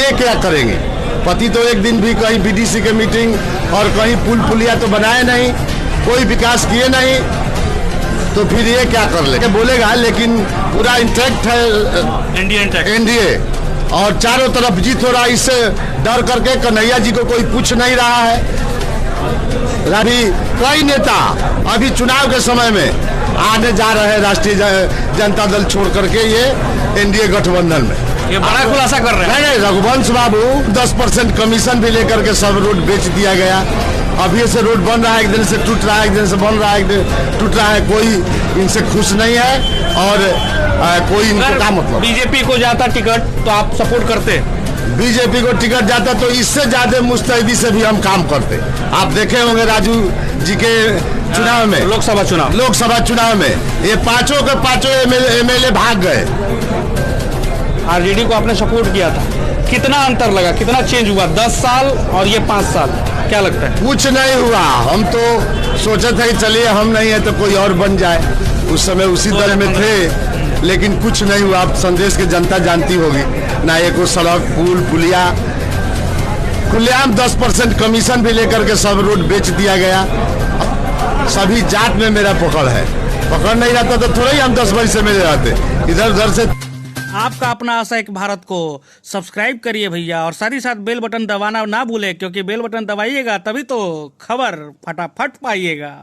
ये क्या करेंगे? पति तो एक दिन भी कहीं बीडीसी के मीटिंग और कहीं पुल पुलिया तो बनाए नहीं, कोई विकास किए नहीं, तो फिर ये क्या कर ले बोलेगा। लेकिन पूरा इंटैक्ट है एनडीए और चारों तरफ जीत हो रहा है। इससे डर करके कन्हैया जी को कोई पूछ नहीं रहा है। अभी कई नेता अभी चुनाव के समय में आने जा रहे हैं राष्ट्रीय जनता दल छोड़ करके ये एनडीए गठबंधन में। ये बड़ा खुलासा कर रहे हैं। नहीं, रघुवंश बाबू 10% कमीशन भी लेकर के सब रोड बेच दिया गया। अभी से रोड बन रहा है, एक दिन से टूट रहा है, एक दिन से बन रहा है, एक दिन टूट रहा है। कोई इनसे खुश नहीं है और कोई इनको क्या मतलब। बीजेपी को जाता टिकट तो आप सपोर्ट करते? बीजेपी को टिकट जाता तो इससे ज्यादा मुस्तैदी से भी हम काम करते। आप देखे होंगे राजू जी के चुनाव में, लोकसभा चुनाव में ये पांचों के पांचों एमएलए भाग गए। आरजेडी को आपने सपोर्ट किया था, कितना अंतर लगा, कितना चेंज हुआ 10 साल और ये 5 साल, क्या लगता है? कुछ नहीं हुआ। हम तो सोचे थे चलिए हम नहीं है तो कोई और बन जाए, उस समय उसी दल में थे, लेकिन कुछ नहीं हुआ। आप संदेश की जनता जानती होगी ना, ये कोई सड़क पुल पुलिया खुलेआम 10% कमीशन भी लेकर के सब रोड बेच दिया गया। सभी जात में मेरा पकड़ है, पकड़ नहीं रहता तो थोड़ा ही हम 10 बजे से मिले रहते इधर उधर से। आपका अपना आशा एक भारत को सब्सक्राइब करिए भैया, और साथ ही साथ बेल बटन दबाना ना भूले, क्योंकि बेल बटन दबाइएगा तभी तो खबर फटाफट पाइएगा।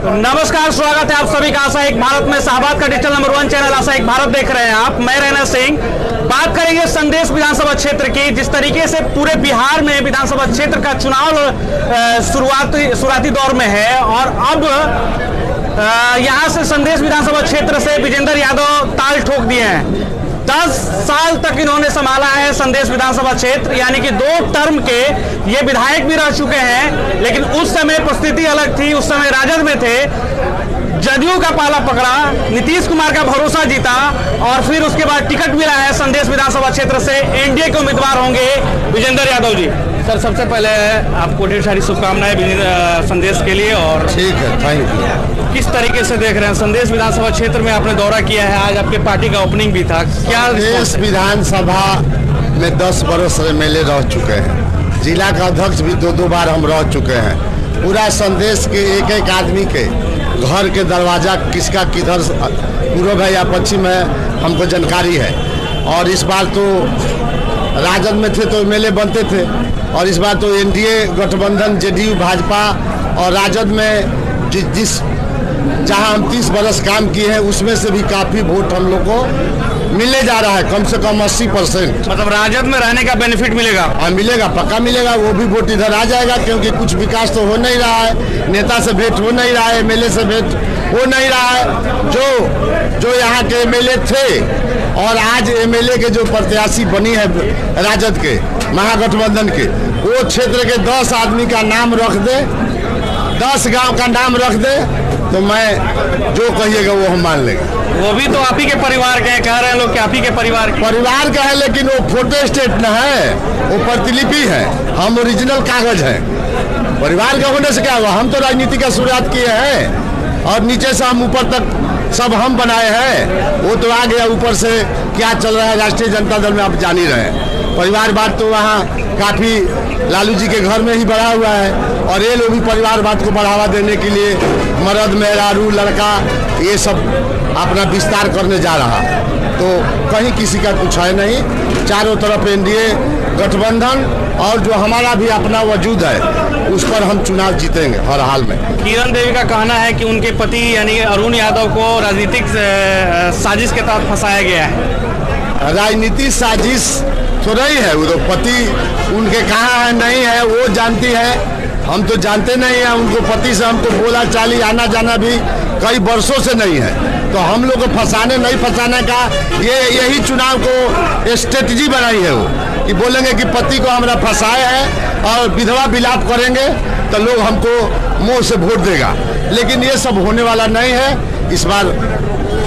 नमस्कार, स्वागत है आप सभी का आशा एक भारत में। शाहबाद का डिजिटल नंबर 1 चैनल आशा एक भारत देख रहे हैं आप। मैं रैना सिंह। बात करेंगे संदेश विधानसभा क्षेत्र की। जिस तरीके से पूरे बिहार में विधानसभा क्षेत्र का चुनाव शुरुआती दौर में है और अब यहां से संदेश विधानसभा क्षेत्र से विजेंद्र यादव ताल ठोक दिए हैं। 10 साल तक इन्होंने संभाला है संदेश विधानसभा क्षेत्र, यानी कि 2 टर्म के ये विधायक भी रह चुके हैं। लेकिन उस समय परिस्थिति अलग थी, उस समय राजद में थे, जदयू का पाला पकड़ा, नीतीश कुमार का भरोसा जीता और फिर उसके बाद टिकट मिला है संदेश विधानसभा क्षेत्र से। एनडीए के उम्मीदवार होंगे विजेंद्र यादव जी। सर, सबसे पहले आपको ढेर सारी शुभकामनाएं संदेश के लिए। और ठीक है, थैंक यू। किस तरीके से देख रहे हैं संदेश विधानसभा क्षेत्र में? आपने दौरा किया है, आज आपके पार्टी का ओपनिंग भी था, क्या? संदेश विधानसभा में 10 बरस एमएलए रह चुके हैं, जिला का अध्यक्ष भी 2 बार हम रह चुके हैं। पूरा संदेश के एक आदमी के घर के दरवाजा किसका किधर पूर्व है या पश्चिम है हमको जानकारी है। और इस बार तो राजद में थे तो एमएलए बनते थे, और इस बार तो एनडीए गठबंधन जेडीयू भाजपा और राजद में जिस जहां हम 30 बरस काम किए हैं उसमें से भी काफी वोट हम लोग को मिलने जा रहा है, कम से कम 80%। मतलब राजद में रहने का बेनिफिट मिलेगा? हाँ, मिलेगा, पक्का मिलेगा। वो भी वोट इधर आ जाएगा, क्योंकि कुछ विकास तो हो नहीं रहा है, नेता से भेंट हो नहीं रहा है, एमएलए से भेंट हो नहीं रहा है। जो यहाँ के एमएलए थे और आज एमएलए के जो प्रत्याशी बनी है राजद के महागठबंधन के, वो क्षेत्र के 10 आदमी का नाम रख दे, 10 गांव का नाम रख दे, तो मैं जो कहिएगा वो हम मान लेंगे। वो भी तो आप ही के परिवार के हैं, कह रहे हैं लोग कि आप ही के परिवार का है, लेकिन वो फोटो स्टेट न है, वो प्रतिलिपि है, हम ओरिजिनल कागज हैं। परिवार का होने से क्या हुआ? हम तो राजनीति का शुरुआत किए हैं और नीचे से हम ऊपर तक सब हम बनाए हैं। वो तो आ गया ऊपर से क्या चल रहा है राष्ट्रीय जनता दल में आप जान ही रहे हैं। परिवारवाद तो वहाँ काफी लालू जी के घर में ही बढ़ा हुआ है, और ये लोग भी परिवारवाद को बढ़ावा देने के लिए मर्द मेहरारू लड़का ये सब अपना विस्तार करने जा रहा है। तो कहीं किसी का कुछ है नहीं, चारों तरफ एनडीए गठबंधन और जो हमारा भी अपना वजूद है उस पर हम चुनाव जीतेंगे हर हाल में। किरण देवी का कहना है कि उनके पति यानी अरुण यादव को राजनीतिक साजिश के तहत फंसाया गया है। राजनीतिक साजिश थोड़ा ही है, वो तो पति उनके कहाँ है नहीं है वो जानती है, हम तो जानते नहीं हैं। उनको पति से हमको बोला चाली आना जाना भी कई वर्षों से नहीं है, तो हम लोग को फंसाने नहीं फंसाने का यही चुनाव को स्ट्रेटजी बनाई है वो, कि बोलेंगे कि पति को हमरा फंसाए है और विधवा विलाप करेंगे तो लोग हमको मुंह से वोट देगा। लेकिन ये सब होने वाला नहीं है। इस बार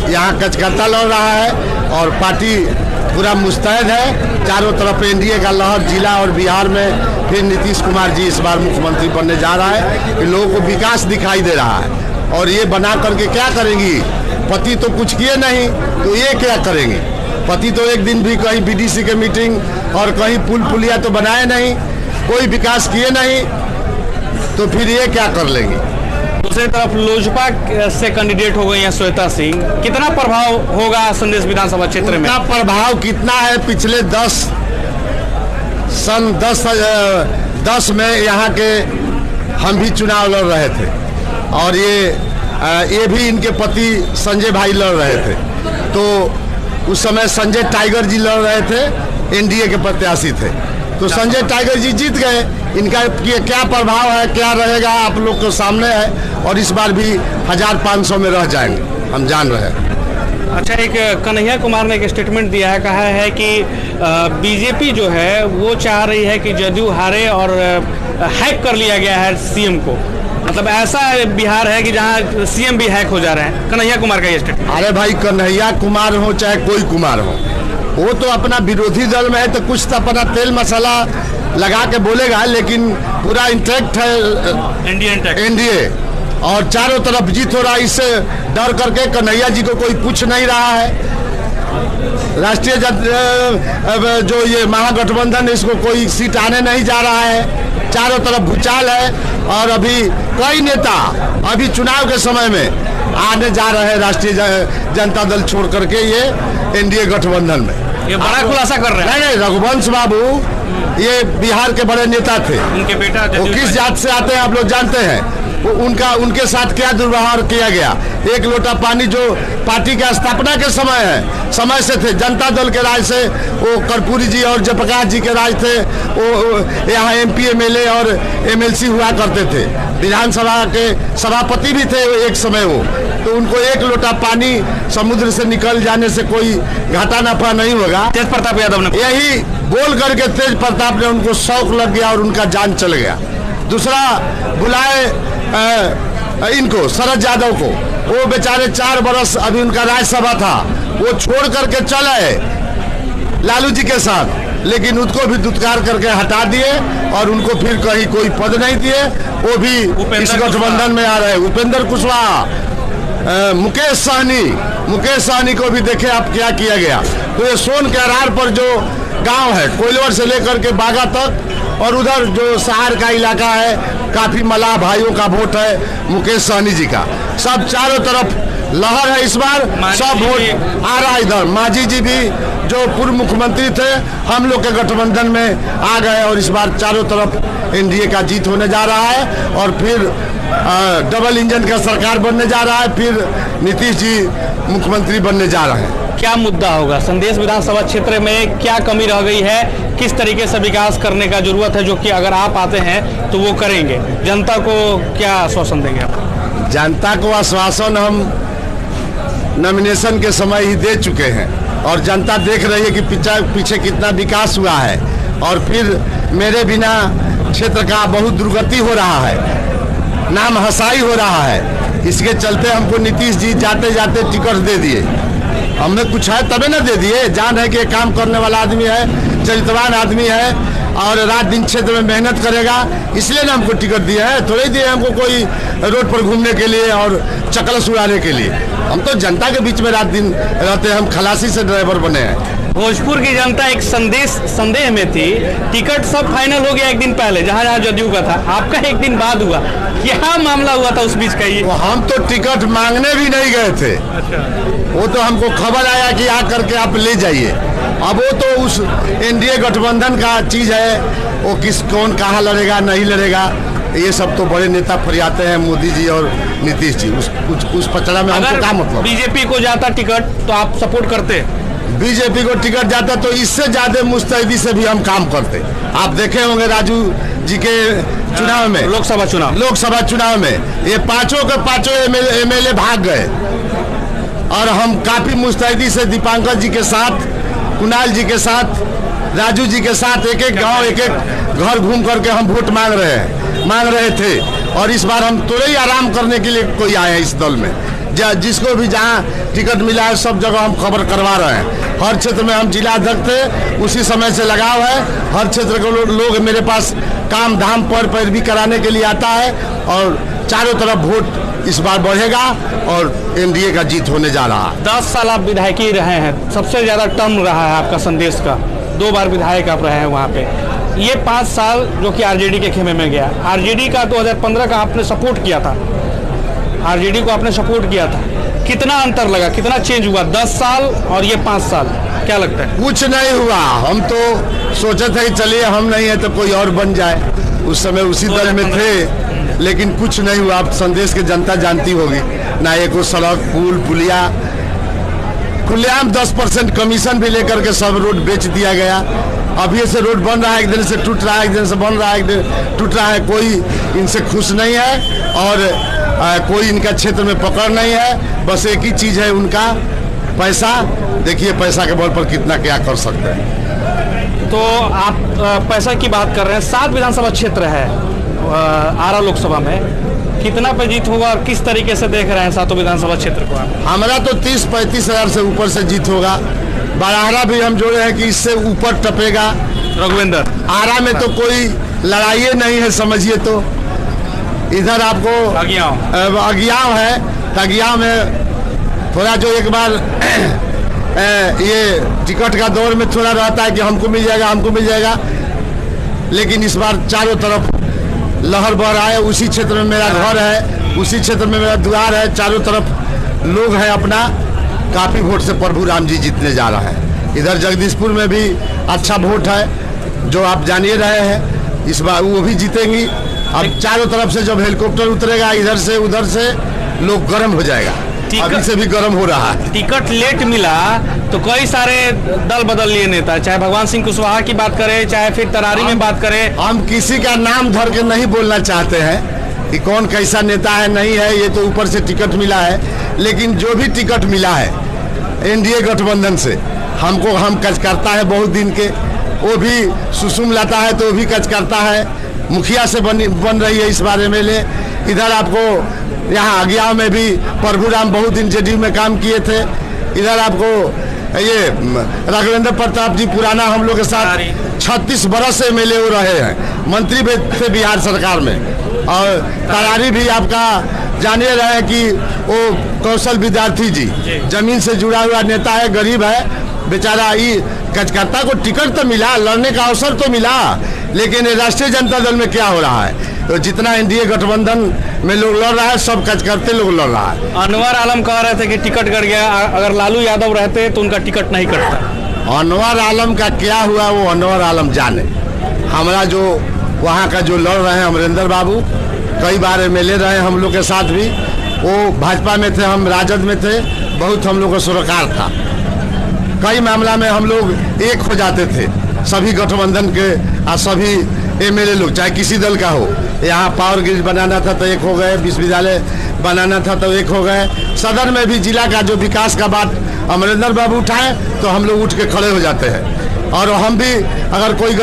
यहाँ कचकत्ता लड़ रहा है और पार्टी पूरा मुस्तैद है। चारों तरफ एनडीए का लहर जिला और बिहार में। फिर नीतीश कुमार जी इस बार मुख्यमंत्री बनने जा रहा है, कि लोगों को विकास दिखाई दे रहा है। और ये बना करके क्या करेंगी? पति तो कुछ किए नहीं, तो ये क्या करेंगे? पति तो एक दिन भी कहीं बीडीसी के मीटिंग और कहीं पुल पुलिया तो बनाए नहीं, कोई विकास किए नहीं, तो फिर ये क्या कर लेंगे? दूसरी तरफ लोजपा से कैंडिडेट हो गई हैं श्वेता सिंह, कितना प्रभाव होगा संदेश विधानसभा क्षेत्र में? प्रभाव कितना है? पिछले 10 में यहाँ के हम भी चुनाव लड़ रहे थे और ये भी इनके पति संजय भाई लड़ रहे थे, तो उस समय संजय टाइगर जी लड़ रहे थे, एनडीए के प्रत्याशी थे, तो संजय टाइगर जी जीत गए। इनका क्या प्रभाव है, क्या रहेगा, आप लोग के सामने है, और इस बार भी 1500 में रह जाएंगे, हम जान रहे हैं। अच्छा, एक कन्हैया कुमार ने एक स्टेटमेंट दिया है, कहा है कि बीजेपी जो है वो चाह रही है कि जदयू हारे और हैक कर लिया गया है सीएम को, मतलब ऐसा बिहार है कि जहां सीएम भी हैक हो जा रहे हैं। कन्हैया कुमार का ये स्टेटमेंट। अरे भाई, कन्हैया कुमार हो चाहे कोई कुमार हो, वो तो अपना विरोधी दल में है, तो कुछ तो अपना तेल मसाला लगा के बोलेगा, लेकिन पूरा इंटैक्ट है एनडीए और चारों तरफ जीत हो रहा है। इससे डर करके कन्हैया जी को कोई पूछ नहीं रहा है। राष्ट्रीय जो ये महागठबंधन है, इसको कोई सीट आने नहीं जा रहा है, चारों तरफ भूचाल है, और अभी कई नेता अभी चुनाव के समय में आने जा रहे हैं राष्ट्रीय जनता दल छोड़ करके ये एनडीए गठबंधन में। ये बड़ा खुलासा कर रहे हैं। नहीं, रघुवंश बाबू ये बिहार के बड़े नेता थे, उनके बेटा वो किस जात से आते हैं आप लोग जानते हैं? उनके साथ क्या दुर्व्यवहार किया गया। एक लोटा पानी जो पार्टी की स्थापना के समय से थे, जनता दल के राज से, वो कर्पूरी जी और जयप्रकाश जी के राज थे, वो यहाँ एमपी एमएलए और एमएलसी हुआ करते थे, विधानसभा के सभापति भी थे एक समय वो, तो उनको एक लोटा पानी समुद्र से निकल जाने से कोई घाटा नफा नहीं होगा। तेज प्रताप यादव ने यही बोल करके तेज प्रताप ने उनको शौक लग गया और उनका जान चल गया। दूसरा बुलाए इनको शरद यादव को, वो बेचारे 4 बरस अभी उनका राज्यसभा था, वो छोड़ करके चले लालू जी के साथ, लेकिन उसको भी दुत्कार करके हटा दिए और उनको फिर कहीं कोई पद नहीं दिए। वो भी इस गठबंधन में आ रहे। उपेंद्र कुशवाहा, मुकेश सहनी को भी देखे आप क्या किया गया। तो ये सोन के अरार पर जो गांव है, कोइलवर से लेकर के बागा तक, और उधर जो सहार का इलाका है, काफी मलाह भाइयों का वोट है मुकेश सहनी जी का। सब चारों तरफ लहर है इस बार, सब वोट आ रहा है इधर। मांझी जी भी जो पूर्व मुख्यमंत्री थे, हम लोग के गठबंधन में आ गए, और इस बार चारों तरफ एनडीए का जीत होने जा रहा है, और फिर डबल इंजन का सरकार बनने जा रहा है, फिर नीतीश जी मुख्यमंत्री बनने जा रहे हैं। क्या मुद्दा होगा संदेश विधानसभा क्षेत्र में, क्या कमी रह गई है, किस तरीके से विकास करने का जरूरत है, जो कि अगर आप आते हैं तो वो करेंगे? जनता को क्या आश्वासन देंगे आप? जनता को आश्वासन हम नॉमिनेशन के समय ही दे चुके हैं, और जनता देख रही है कि पीछे कितना विकास हुआ है, और फिर मेरे बिना क्षेत्र का बहुत दुर्गति हो रहा है, नाम हसाई हो रहा है। इसके चलते हमको नीतीश जी जाते जाते टिकट दे दिए। हमने कुछ है तबे न दे दिए, जान है कि काम करने वाला आदमी है, चरित्रवान आदमी है, और रात दिन क्षेत्र में मेहनत करेगा, इसलिए ना हमको टिकट दिया है। थोड़े दिए हमको कोई रोड पर घूमने के लिए और चकलस उड़ाने के लिए। हम तो जनता के बीच में रात दिन रहते हैं, हम खलासी से ड्राइवर बने हैं। भोजपुर की जनता एक संदेह में थी, टिकट सब फाइनल हो गया एक दिन पहले, जहां जदयू का था, आपका एक दिन बाद हुआ, क्या मामला हुआ था उस बीच का? ये हम तो टिकट मांगने भी नहीं गए थे। अच्छा। वो तो हमको खबर आया कि आ करके आप ले जाइए। अब वो तो उस एनडीए गठबंधन का चीज है, वो कौन कहाँ लड़ेगा नहीं लड़ेगा, ये सब तो बड़े नेता फरियाते हैं, मोदी जी और नीतीश जी। उस पचड़ा में हमको क्या मतलब? बीजेपी को जाता टिकट तो आप सपोर्ट करते? बीजेपी को टिकट जाता तो इससे ज्यादा मुस्तैदी से भी हम काम करते। आप देखे होंगे राजू जी के चुनाव में, लोकसभा चुनाव में ये पांचों के पांचों एमएलए भाग गए, और हम काफी मुस्तैदी से दीपांकर जी के साथ, कुणाल जी के साथ, राजू जी के साथ एक एक गांव एक एक घर घूम करके हम वोट मांग रहे थे। और इस बार हम थोड़े ही आराम करने के लिए कोई आए इस दल में, जिसको भी जहां टिकट मिला है सब जगह हम खबर करवा रहे हैं। हर क्षेत्र में हम जिलाध्यक्ष थे, उसी समय से लगाव है। हर क्षेत्र के लोग मेरे पास काम धाम पर भी कराने के लिए आता है, और चारों तरफ वोट इस बार बढ़ेगा और एनडीए का जीत होने जा रहा है। 10 साल आप विधायकी रहे हैं, सबसे ज़्यादा टर्म रहा है आपका संदेश का, 2 बार विधायक आप रहे हैं वहाँ पे। ये 5 साल जो कि आरजेडी के खेमे में गया, आरजेडी का 2015 का आपने सपोर्ट किया था, आरजेडी को आपने सपोर्ट किया था, कितना अंतर लगा, कितना चेंज हुआ 10 साल और ये 5 साल, क्या लगता है? कुछ नहीं हुआ। हम तो सोचे थे कि चलिए हम नहीं है तो कोई और बन जाए, उस समय उसी दल में थे, लेकिन कुछ नहीं हुआ। आप संदेश की जनता जानती होगी ना, एक वो सड़क पुल पुलिया खुलेआम 10% कमीशन भी लेकर के सब रोड बेच दिया गया। अभी से रोड बन रहा है, एक दिन से टूट रहा है, एक दिन से बन रहा है, एक दिन टूट रहा है। कोई इनसे खुश नहीं है और कोई इनका क्षेत्र में पकड़ नहीं है। बस एक ही चीज है उनका, पैसा। देखिए पैसा के बल पर कितना क्या कर सकते हैं। तो आप पैसा की बात कर रहे हैं, 7 विधानसभा क्षेत्र है आरा लोकसभा में, कितना पे जीत होगा और किस तरीके से देख रहे हैं 7 विधानसभा क्षेत्र को आप? हमारा तो 30-35 हजार से ऊपर से जीत होगा। बाराहरा भी हम जोड़े हैं कि इससे ऊपर टपेगा। रघुवेंद्र, आरा में तो कोई लड़ाई नहीं है, समझिए तो। इधर आपको अगियाव है, अगियाव में थोड़ा जो एक बार ये टिकट का दौर में थोड़ा रहता है कि हमको मिल जाएगा, हमको मिल जाएगा, लेकिन इस बार चारों तरफ लहर बह रहा है। उसी क्षेत्र में मेरा घर है, उसी क्षेत्र में मेरा द्वार है, चारों तरफ लोग हैं अपना। काफ़ी वोट से प्रभु राम जी जीतने जा रहा है। इधर जगदीशपुर में भी अच्छा वोट है, जो आप जानिए रहे हैं, इस बार वो भी जीतेंगी। अब चारों तरफ से जब हेलीकॉप्टर उतरेगा इधर से उधर से, लोग गर्म हो जाएगा। अभी से भी गर्म हो रहा है। टिकट लेट मिला तो कई सारे दल बदल लिए नेता, चाहे भगवान सिंह कुशवाहा की बात करें, चाहे फिर तरारी में बात करें। हम किसी का नाम धर के नहीं बोलना चाहते हैं कि कौन कैसा नेता है नहीं है, ये तो ऊपर से टिकट मिला है। लेकिन जो भी टिकट मिला है एनडीए गठबंधन से, हमको हम कच करता है बहुत दिन के, वो भी सुसुम लाता है तो वो भी कच करता है। मुखिया से बन रही है इस बारे में ले। इधर आपको यहाँ अगियाव में भी प्रभु राम बहुत दिन जेडीयू में काम किए थे। इधर आपको ये राघवेंद्र प्रताप जी पुराना हम लोग के साथ 36 बरस से एमएलए हो रहे हैं, मंत्री भी थे बिहार सरकार में। और तरारी भी आपका जानिए रहे कि वो कौशल विद्यार्थी जी जमीन से जुड़ा हुआ नेता है, गरीब है बेचारा। ये कचकर्ता को टिकट तो मिला, लड़ने का अवसर तो मिला, लेकिन राष्ट्रीय जनता दल में क्या हो रहा है, तो जितना एनडीए गठबंधन में लोग लड़ रहा है सब कचकर्ते लोग लड़ रहा है। अनवर आलम कह रहे थे कि टिकट कट गया, अगर लालू यादव रहते तो उनका टिकट नहीं कटता। अनवर आलम का क्या हुआ वो अनवर आलम जाने। हमारा जो वहाँ का जो लड़ रहे हैं अमरेंद्र बाबू, कई बार एमएलए रहे हम लोग के साथ भी, वो भाजपा में थे, हम राजद में थे, बहुत हम लोग का सरोकार था। कई मामला में हम लोग एक हो जाते थे, सभी गठबंधन के और सभी एमएलए लोग, चाहे किसी दल का हो। यहाँ पावर ग्रिड बनाना था तो एक हो गए, विश्वविद्यालय बनाना था तो एक हो गए। सदन में भी जिला का जो विकास का बात अमरेंद्र बाबू उठाए तो हम लोग उठ के खड़े हो जाते हैं। और हम भी अगर कोई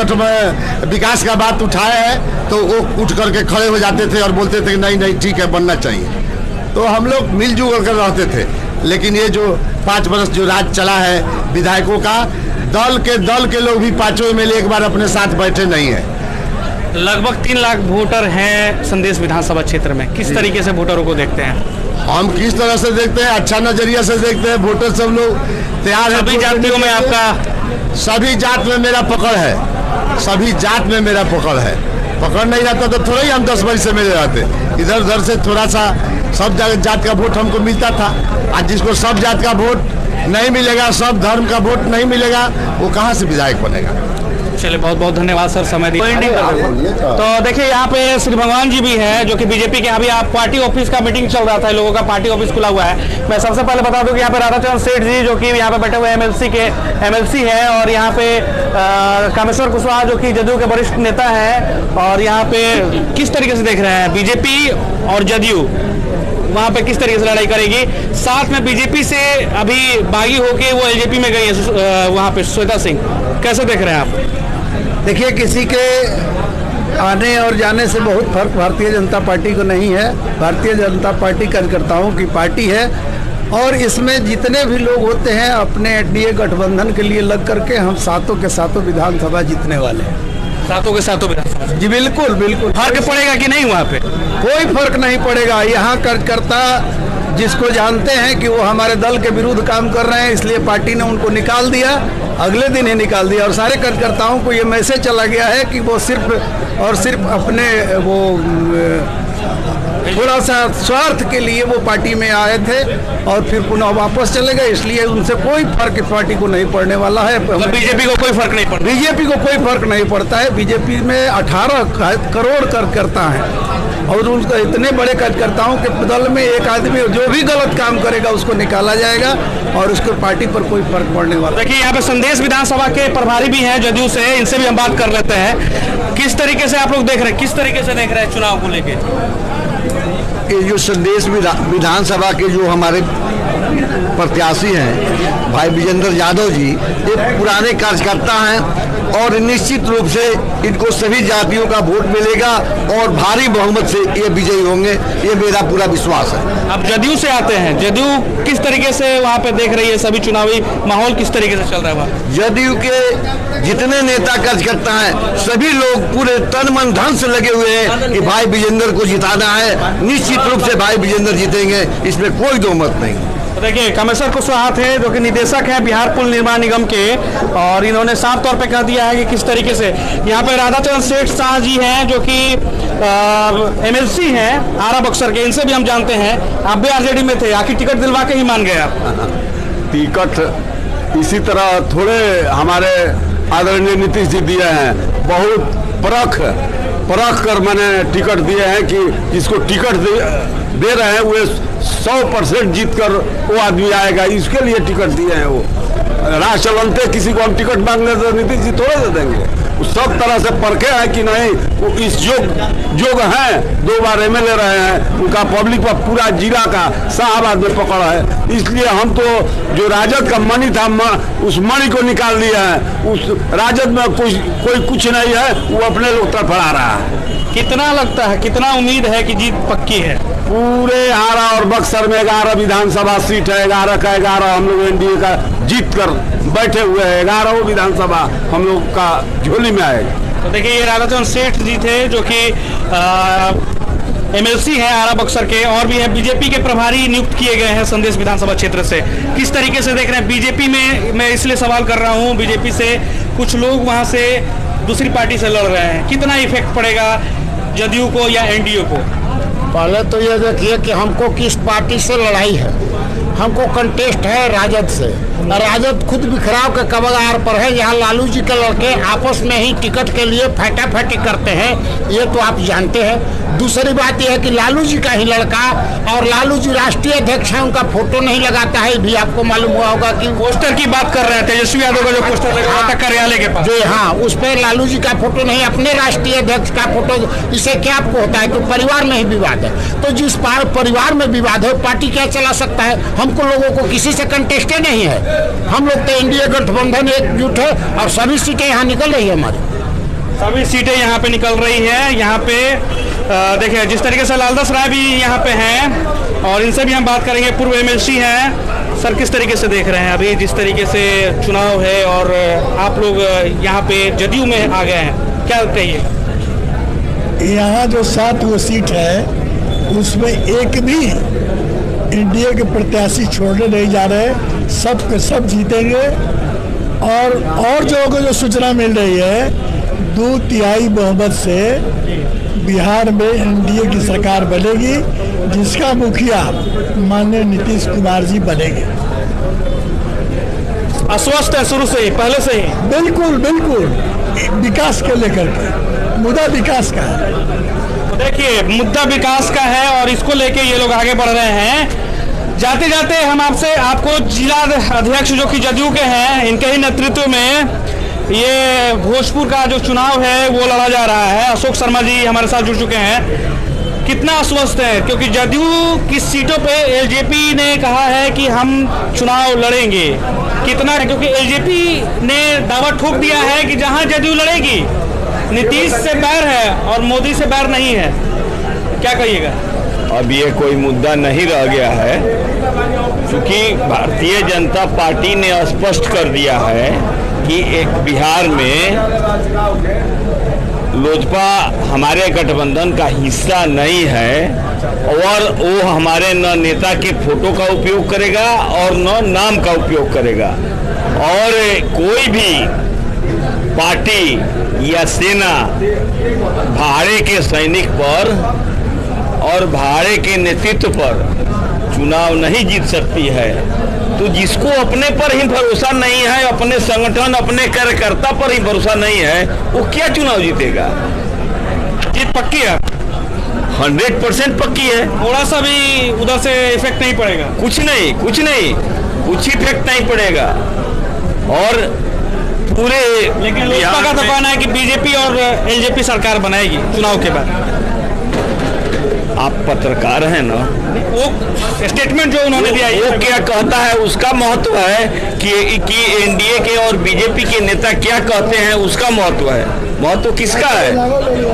विकास का बात उठाए है तो वो उठ करके खड़े हो जाते थे और बोलते थे नहीं नहीं ठीक है बनना चाहिए। तो हम लोग मिलजुल कर रहते थे। लेकिन ये जो 5 वर्ष जो राज चला है विधायकों का, दल के लोग भी पांचों एमएलए एक बार अपने साथ बैठे नहीं है। लगभग 3 लाख वोटर हैं संदेश विधानसभा क्षेत्र में, किस तरीके से वोटरों को देखते हैं? हम किस तरह से देखते हैं, अच्छा नजरिया से देखते हैं। वोटर सब लोग तैयार है। सभी जातियों में आपका, सभी जात में मेरा पकड़ है, सभी जात में मेरा पकड़ है। पकड़ नहीं रहता तो थोड़ा ही हम 10 वर्ष से मिले रहते। इधर उधर से थोड़ा सा सब जात का वोट हमको मिलता था। आज जिसको सब जात का वोट नहीं मिलेगा, सब धर्म का वोट नहीं मिलेगा, वो कहाँ से विधायक बनेगा? चलिए बहुत बहुत धन्यवाद सर, समय दिया। तो देखिए यहाँ पे श्री भगवान जी भी हैं जो कि बीजेपी के, अभी आप पार्टी ऑफिस का मीटिंग चल रहा था, लोगों का पार्टी ऑफिस खुला हुआ है। मैं सबसे पहले बता दूं कि यहाँ पे राधाचरण सेठ जी जो कि यहाँ पे बैठे हुए एमएलसी है, और यहाँ पे कामेश्वर कुशवाहा जो कि जदयू के वरिष्ठ नेता है। और यहाँ पे किस तरीके से देख रहे हैं बीजेपी और जदयू वहाँ पे किस तरीके से लड़ाई करेगी? साथ में बीजेपी से अभी बागी होके वो एलजेपी में गई है वहाँ पे श्वेता सिंह, कैसे देख रहे हैं आप? देखिए, किसी के आने और जाने से बहुत फर्क भारतीय जनता पार्टी को नहीं है। भारतीय जनता पार्टी कार्यकर्ताओं की पार्टी है और इसमें जितने भी लोग होते हैं अपने एनडीए गठबंधन के लिए लग करके हम सातों के सातों विधानसभा जीतने वाले हैं। सातों के सातों विधानसभा जी बिल्कुल बिल्कुल। फर्क पड़ेगा कि नहीं वहाँ पे? कोई फर्क नहीं पड़ेगा। यहाँ कार्यकर्ता जिसको जानते हैं कि वो हमारे दल के विरुद्ध काम कर रहे हैं, इसलिए पार्टी ने उनको निकाल दिया, अगले दिन ही निकाल दिया। और सारे कार्यकर्ताओं को ये मैसेज चला गया है कि वो सिर्फ और सिर्फ अपने वो थोड़ा सा स्वार्थ के लिए वो पार्टी में आए थे और फिर पुनः वापस चले गए, इसलिए उनसे कोई फर्क पार्टी को नहीं पड़ने वाला है। बीजेपी को कोई फर्क नहीं पड़ता? बीजेपी को कोई फर्क नहीं पड़ता है। बीजेपी में 18 करोड़ कार्यकर्ता हैं और उनका इतने बड़े कार्यकर्ताओं के दल में एक आदमी जो भी गलत काम करेगा उसको निकाला जाएगा और उसको पार्टी पर कोई फर्क पड़ने वाला। देखिए यहाँ पे संदेश विधानसभा के प्रभारी भी हैं जदयू से, इनसे भी हम बात कर लेते हैं। किस तरीके से आप लोग देख रहे हैं, किस तरीके से देख रहे हैं चुनाव को लेके? ये जो संदेश विधानसभा के जो हमारे प्रत्याशी हैं भाई विजेंद्र यादव जी, ये पुराने कार्यकर्ता हैं और निश्चित रूप से इनको सभी जातियों का वोट मिलेगा और भारी बहुमत से ये विजयी होंगे, ये मेरा पूरा विश्वास है। अब जदयू से आते हैं, जदयू किस तरीके से वहाँ पे देख रही है, सभी चुनावी माहौल किस तरीके से चल रहा है वहाँ? जदयू के जितने नेता कार्यकर्ता हैं सभी लोग पूरे तन मन धन से लगे हुए हैं कि भाई विजेंद्र को जिताना है। निश्चित रूप से भाई विजेंद्र जीतेंगे, इसमें कोई दो मत नहीं। देखिए कामेश्वर कुशवाहा थे जो कि निदेशक हैं बिहार पुल निर्माण निगम के, और इन्होंने साफ तौर पे कह दिया है कि किस तरीके से यहाँ पे राधाचरण सेठ शाह जी हैं जो कि एमएलसी हैं आरा बक्सर के, इनसे भी हम जानते हैं आप भी आरजेडी में थे, आखिर टिकट दिलवा के ही मान गए आप? टिकट इसी तरह थोड़े हमारे आदरणीय नीतीश जी दिए हैं, बहुत परख कर मैंने टिकट दिए हैं कि जिसको टिकट दे रहे हैं वो 100% जीत कर वो आदमी आएगा, इसके लिए टिकट दिए हैं। वो राह चलते किसी को हम टिकट मांगने तो नीतीश जी थोड़े दे देंगे। वो सब तरह से परखे हैं कि नहीं वो इस जोग हैं, 2 बार एमएलए रहे हैं, उनका पब्लिक पर पूरा जिला का शाहबाद में पकड़ है। इसलिए हम तो जो राजद का मणि था उस मणि को निकाल दिया है। उस राजद में कोई कुछ नहीं है, वो अपने लोग तड़फड़ा रहा है। कितना लगता है, कितना उम्मीद है कि जीत पक्की है? पूरे आरा और बक्सर में 11 विधानसभा सीट है, 11 का 11 हम लोग एनडीए का जीत कर बैठे हुए हैं। 11 विधानसभा हम लोग का झोली में आएगा। तो देखिए ये राधाचरण सेठ जी थे जो कि एमएलसी हैं आरा बक्सर के, और भी है बीजेपी के प्रभारी नियुक्त किए गए हैं संदेश विधानसभा क्षेत्र से। किस तरीके से देख रहे हैं बीजेपी में? मैं इसलिए सवाल कर रहा हूँ, बीजेपी से कुछ लोग वहाँ से दूसरी पार्टी से लड़ रहे हैं, कितना इफेक्ट पड़ेगा जदयू को या एनडीए को? पहले तो ये देखिए कि हमको किस पार्टी से लड़ाई है। हमको कंटेस्ट है राजद से, राजद खुद बिखराव के कगार पर है। यहाँ लालू जी के लड़के आपस में ही टिकट के लिए फटाफटी करते हैं, ये तो आप जानते हैं। दूसरी बात यह है कि लालू जी का ही लड़का और लालू जी राष्ट्रीय अध्यक्ष हैं, उनका फोटो नहीं लगाता है, भी आपको मालूम हुआ होगा कि पोस्टर की बात कर रहे हैं, तेजस्वी यादव का जो पोस्टर लगा हुआ था कार्यालय के पास, जी हाँ, उस पर लालू जी का फोटो नहीं, अपने राष्ट्रीय अध्यक्ष का फोटो। इससे क्या आपको होता है कि परिवार में ही विवाद है, तो जिस परिवार में विवाद है पार्टी क्या चला सकता है? हमको लोगों को किसी से कंटेस्ट नहीं है। हम लोग तो एनडीए गठबंधन एकजुट है और सभी सीटें यहाँ निकल रही है, हमारी सभी सीटें यहाँ पे निकल रही है। यहाँ पे देखिए जिस तरीके से लालदास राय भी यहाँ पे हैं और इनसे भी हम बात करेंगे, पूर्व एमएलसी हैं। सर किस तरीके से देख रहे हैं अभी जिस तरीके से चुनाव है और आप लोग यहाँ पे जदयू में आ गए हैं, क्या कहिए? यहाँ जो 7 वो सीट है उसमें एक भी एनडीए के प्रत्याशी छोड़ने नहीं जा रहे, सब के सब जीतेंगे। और जो सूचना मिल रही है 2/3 बहुमत से बिहार में एनडीए की सरकार बनेगी, जिसका मुखिया माननीय नीतीश कुमार जी बनेंगे। आश्वस्त है शुरू से ही, पहले से ही? बिल्कुल बिल्कुल, विकास को लेकर के मुद्दा विकास का है। देखिए मुद्दा विकास का है और इसको लेके ये लोग आगे बढ़ रहे हैं। जाते जाते हम आपको जिला अध्यक्ष जो कि जदयू के हैं, इनके ही नेतृत्व में ये भोजपुर का जो चुनाव है वो लड़ा जा रहा है। अशोक शर्मा जी हमारे साथ जुड़ चुके हैं। कितना आश्वस्त है, क्योंकि जदयू किस सीटों पे एलजेपी ने कहा है कि हम चुनाव लड़ेंगे, कितना, क्योंकि एलजेपी ने दावा ठोक दिया है कि जहां जदयू लड़ेगी नीतीश से बैर है और मोदी से बैर नहीं है, क्या कहिएगा? अब ये कोई मुद्दा नहीं रह गया है, क्योंकि भारतीय जनता पार्टी ने स्पष्ट कर दिया है कि एक बिहार में लोजपा हमारे गठबंधन का हिस्सा नहीं है और वो हमारे न नेता के फोटो का उपयोग करेगा और न नाम का उपयोग करेगा। और कोई भी पार्टी या सेना भाड़े के सैनिक पर और भाड़े के नेतृत्व पर चुनाव नहीं जीत सकती है। तो जिसको अपने पर ही भरोसा नहीं है, अपने संगठन अपने कार्यकर्ता पर ही भरोसा नहीं है, वो क्या चुनाव जीतेगा? जीत पक्की है, 100% पक्की है। थोड़ा सा भी उधर से इफेक्ट नहीं पड़ेगा? कुछ नहीं, कुछ इफेक्ट नहीं पड़ेगा। और पूरे लेकिन लोजपा का तो कहना है कि बीजेपी और एलजेपी सरकार बनाएगी चुनाव के बाद। आप पत्रकार हैं ना, वो स्टेटमेंट जो उन्होंने दिया वो क्या कहता है उसका महत्व है कि एनडीए के और बीजेपी के नेता क्या कहते हैं उसका महत्व है। महत्व किसका है?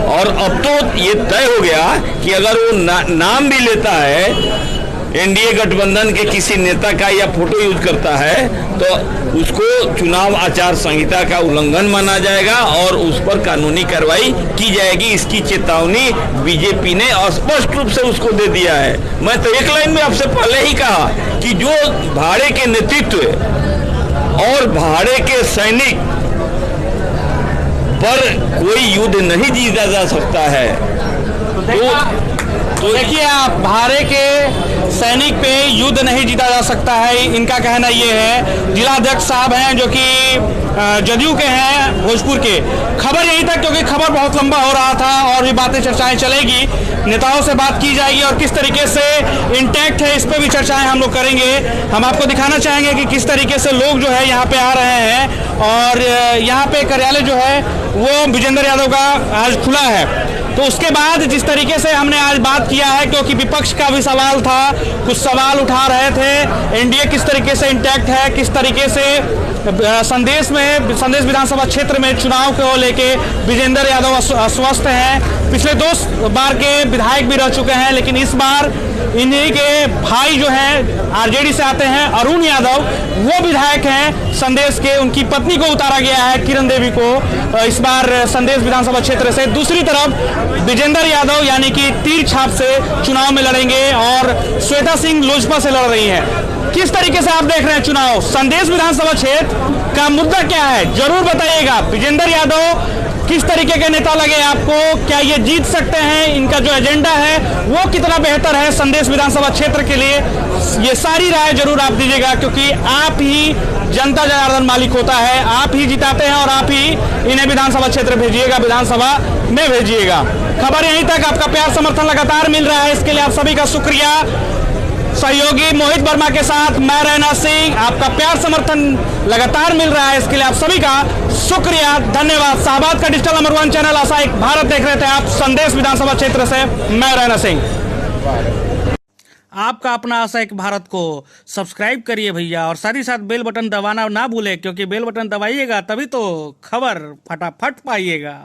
और अब तो ये तय हो गया कि अगर वो नाम भी लेता है एनडीए गठबंधन के किसी नेता का या फोटो यूज करता है तो उसको चुनाव आचार संहिता का उल्लंघन माना जाएगा और उस पर कानूनी कार्रवाई की जाएगी। इसकी चेतावनी बीजेपी ने स्पष्ट रूप से उसको दे दिया है। मैं तो एक लाइन में आपसे पहले ही कहा कि जो भाड़े के नेतृत्व और भाड़े के सैनिक पर कोई युद्ध नहीं जीता जा सकता है। तो देखिए आप, भाड़े के सैनिक पे युद्ध नहीं जीता जा सकता है, इनका कहना ये है। जिलाध्यक्ष साहब हैं जो कि जदयू के हैं भोजपुर के। खबर यही था क्योंकि खबर बहुत लंबा हो रहा था और भी बातें चर्चाएं चलेगी, नेताओं से बात की जाएगी और किस तरीके से इंटैक्ट है इस पर भी चर्चाएं हम लोग करेंगे। हम आपको दिखाना चाहेंगे कि किस तरीके से लोग जो है यहाँ पे आ रहे हैं और यहाँ पे कार्यालय जो है वो विजेंद्र यादव का आज खुला है। तो उसके बाद जिस तरीके से हमने आज बात किया है, क्योंकि विपक्ष का भी सवाल था, कुछ सवाल उठा रहे थे, एनडीए किस तरीके से इंटैक्ट है, किस तरीके से संदेश विधानसभा क्षेत्र में चुनाव को लेके विजेंद्र यादव अस्वस्थ हैं। पिछले 2 बार के विधायक भी रह चुके हैं, लेकिन इस बार इन्हीं के भाई जो हैं आरजेडी से आते हैं अरुण यादव, वो विधायक हैं संदेश के। उनकी पत्नी को उतारा गया है, किरण देवी को, इस बार संदेश विधानसभा क्षेत्र से। दूसरी तरफ विजेंद्र यादव यानी कि तीर छाप से चुनाव में लड़ेंगे और श्वेता सिंह लोजपा से लड़ रही हैं। किस तरीके से आप देख रहे हैं चुनाव? संदेश विधानसभा क्षेत्र का मुद्दा क्या है जरूर बताइएगा। विजेंद्र यादव किस तरीके के नेता लगे आपको? क्या ये जीत सकते हैं? इनका जो एजेंडा है वो कितना बेहतर है संदेश विधानसभा क्षेत्र के लिए? ये सारी राय जरूर आप दीजिएगा, क्योंकि आप ही जनता जनार्दन मालिक होता है, आप ही जिताते हैं और आप ही इन्हें विधानसभा क्षेत्र भेजिएगा, विधानसभा में भेजिएगा। खबर यहीं तक। आपका प्यार समर्थन लगातार मिल रहा है, इसके लिए आप सभी का शुक्रिया। सहयोगी मोहित वर्मा के साथ मैं रैना सिंह, आपका प्यार समर्थन लगातार मिल रहा है, इसके लिए आप सभी का शुक्रिया, धन्यवाद। शाहबाद का डिजिटल नंबर 1 चैनल आशा एक भारत देख रहे थे आप, संदेश विधानसभा क्षेत्र से मैं रैना सिंह। आपका अपना आशा एक भारत को सब्सक्राइब करिए भैया, और साथ ही साथ बेल बटन दबाना ना भूले, क्योंकि बेल बटन दबाइएगा तभी तो खबर फटाफट पाइएगा।